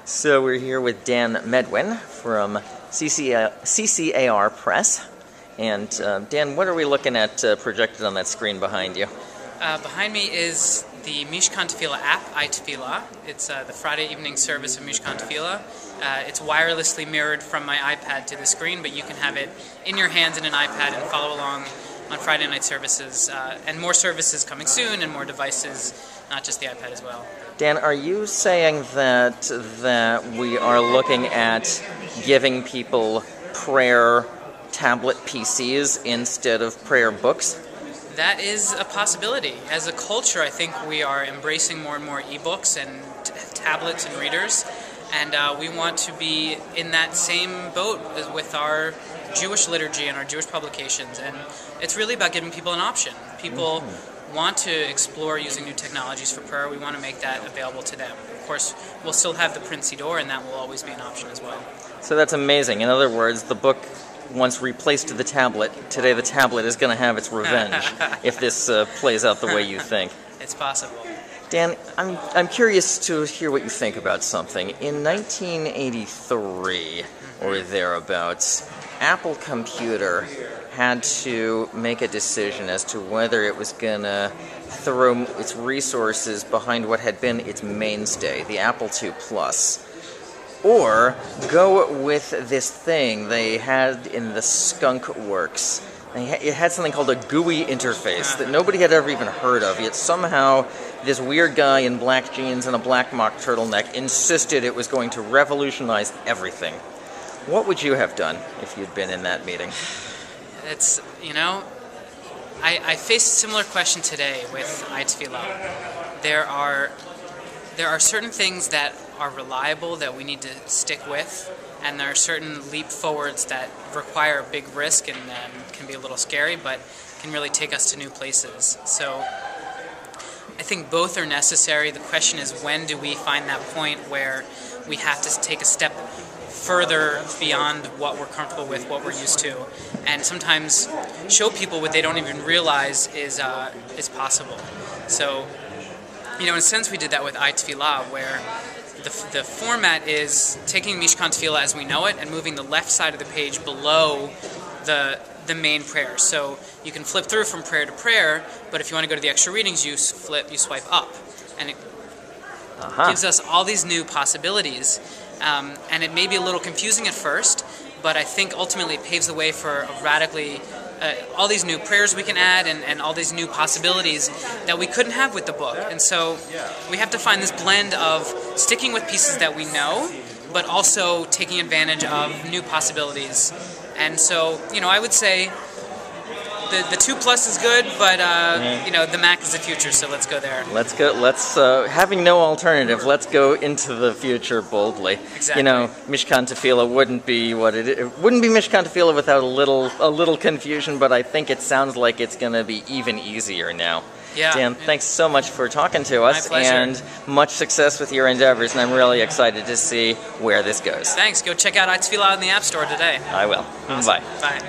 So we're here with Dan Medwin from CCAR Press. And Dan, what are we looking at projected on that screen behind you? Behind me is the Mishkan Tefillah app, iTefillah. It's the Friday evening service of Mishkan Tefillah. It's wirelessly mirrored from my iPad to the screen, but you can have it in your hands in an iPad and follow along on Friday night services. And more services coming soon and more devices, not just the iPad as well. Dan, are you saying that we are looking at giving people prayer tablet PCs instead of prayer books? That is a possibility. As a culture, I think we are embracing more and more e-books and tablets and readers, and we want to be in that same boat with our Jewish liturgy and our Jewish publications, and it's really about giving people an option. People want to explore using new technologies for prayer. We want to make that available to them. Of course, we'll still have the print Siddur, and that will always be an option as well. So that's amazing. In other words, the book once replaced the tablet. Today the tablet is going to have its revenge if this plays out the way you think. It's possible. Dan, I'm curious to hear what you think about something. In 1983 or thereabouts, Apple Computer had to make a decision as to whether it was going to throw its resources behind what had been its mainstay, the Apple II Plus, or go with this thing they had in the Skunk Works. It had something called a GUI interface that nobody had ever even heard of, yet somehow this weird guy in black jeans and a black mock turtleneck insisted it was going to revolutionize everything. What would you have done if you'd been in that meeting? It's, I faced a similar question today with iTefillah. There are certain things that are reliable that we need to stick with, and there are certain leap forwards that require a big risk and can be a little scary, but can really take us to new places. So I think both are necessary. The question is, when do we find that point where we have to take a step further beyond what we're comfortable with, what we're used to, and sometimes show people what they don't even realize is possible. So, in a sense, we did that with iTefillah, where the format is taking Mishkan Tefillah as we know it and moving the left side of the page below the main prayer. So you can flip through from prayer to prayer, but if you want to go to the extra readings, you swipe up, and it gives us all these new possibilities. And it may be a little confusing at first, but I think ultimately it paves the way for a radically all these new prayers we can add and all these new possibilities that we couldn't have with the book. And so we have to find this blend of sticking with pieces that we know, but also taking advantage of new possibilities. And so, I would say the 2 Plus is good, but the Mac is the future, so let's go there. Having no alternative, let's go into the future boldly. Exactly. Mishkan Tefillah wouldn't be Mishkan Tefillah without a little confusion, but I think it sounds like it's going to be even easier now. Yeah. Dan, thanks so much for talking to us, My pleasure. and much success with your endeavors, and I'm really excited to see where this goes. Thanks. Go check out iTefillah in the App Store today. I will. Awesome. Bye. Bye.